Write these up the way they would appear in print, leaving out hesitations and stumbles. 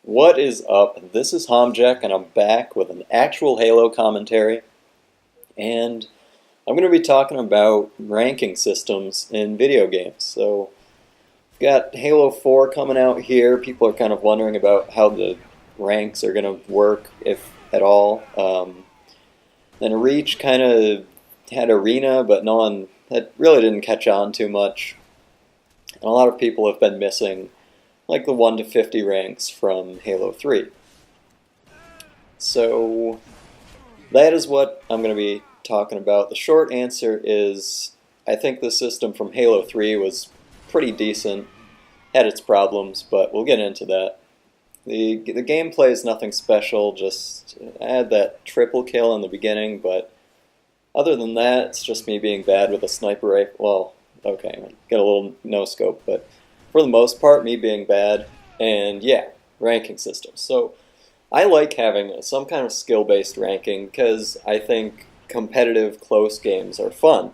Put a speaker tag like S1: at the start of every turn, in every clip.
S1: What is up? This is Homjek, and I'm back with an actual Halo commentary. And I'm going to be talking about ranking systems in video games. So, we've got Halo 4 coming out here. People are kind of wondering about how the ranks are going to work, if at all. Then Reach kind of had Arena, but no one that really didn't catch on too much. And a lot of people have been missing like the 1 to 50 ranks from Halo 3. So that is what I'm going to be talking about. The short answer is I think the system from Halo 3 was pretty decent, had its problems, but we'll get into that. The gameplay is nothing special, just add that triple kill in the beginning, but other than that, it's just me being bad with a sniper rifle. Well, okay, get a little no-scope, but for the most part, me being bad, and yeah, ranking systems. So I like having some kind of skill-based ranking because I think competitive close games are fun.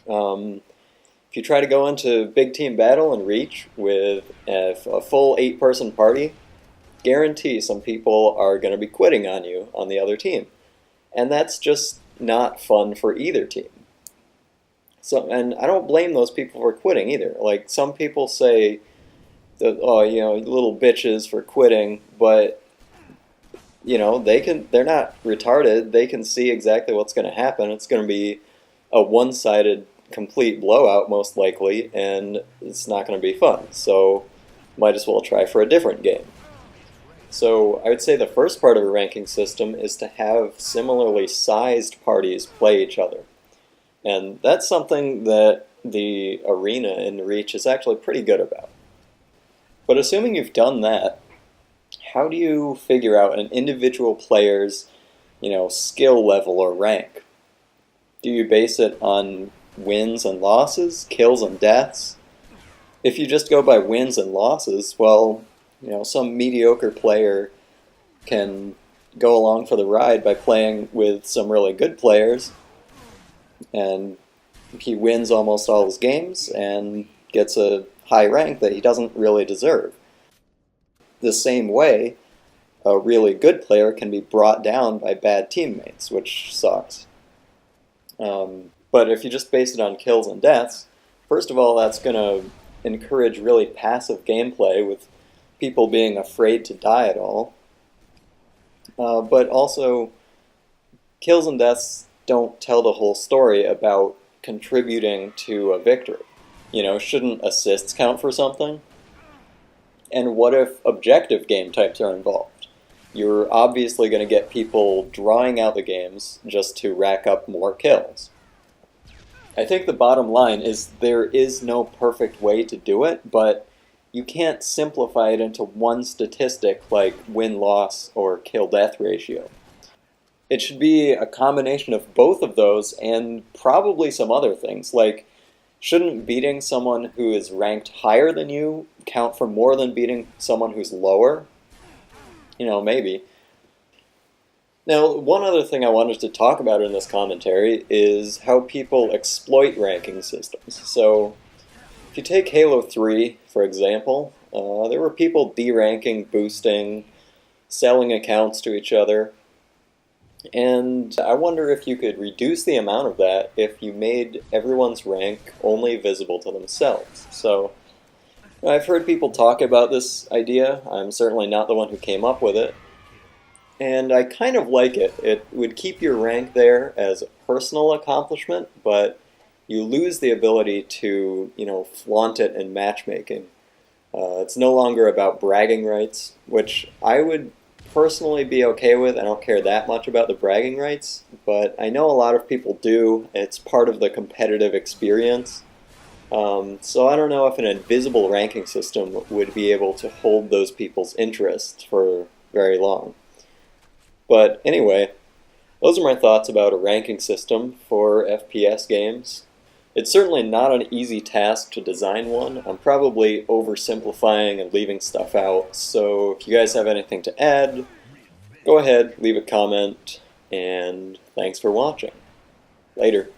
S1: If you try to go into big team battle and Reach with a full 8-person party, guarantee some people are going to be quitting on you on the other team. And that's just not fun for either team. So, and I don't blame those people for quitting either. Like, some people say that, oh, you know, little bitches for quitting, but you know, they're not retarded. They can see exactly what's going to happen. It's going to be a one-sided complete blowout most likely, and it's not going to be fun. So might as well try for a different game. So I would say the first part of a ranking system is to have similarly sized parties play each other. And that's something that the Arena in Reach is actually pretty good about. But assuming you've done that, how do you figure out an individual player's, skill level or rank? Do you base it on wins and losses, kills and deaths? If you just go by wins and losses, well, some mediocre player can go along for the ride by playing with some really good players, and he wins almost all his games and gets a high rank that he doesn't really deserve. The same way, a really good player can be brought down by bad teammates, which sucks. But if you just base it on kills and deaths, first of all, that's going to encourage really passive gameplay with people being afraid to die at all. But also, kills and deaths don't tell the whole story about contributing to a victory. Shouldn't assists count for something? And what if objective game types are involved? You're obviously going to get people drawing out the games just to rack up more kills. I think the bottom line is there is no perfect way to do it, but you can't simplify it into one statistic like win-loss or kill-death ratio. It should be a combination of both of those and probably some other things, like shouldn't beating someone who is ranked higher than you count for more than beating someone who's lower? Maybe. Now, one other thing I wanted to talk about in this commentary is how people exploit ranking systems. So, if you take Halo 3, for example, there were people deranking, boosting, selling accounts to each other. And I wonder if you could reduce the amount of that if you made everyone's rank only visible to themselves. So, I've heard people talk about this idea. I'm certainly not the one who came up with it. And I kind of like it. It would keep your rank there as a personal accomplishment, but you lose the ability to, flaunt it in matchmaking. It's no longer about bragging rights, which I would personally be okay with. I don't care that much about the bragging rights, but I know a lot of people do. It's part of the competitive experience. So I don't know if an invisible ranking system would be able to hold those people's interest for very long. But anyway, those are my thoughts about a ranking system for FPS games. It's certainly not an easy task to design one. I'm probably oversimplifying and leaving stuff out, so if you guys have anything to add, go ahead, leave a comment, and thanks for watching. Later.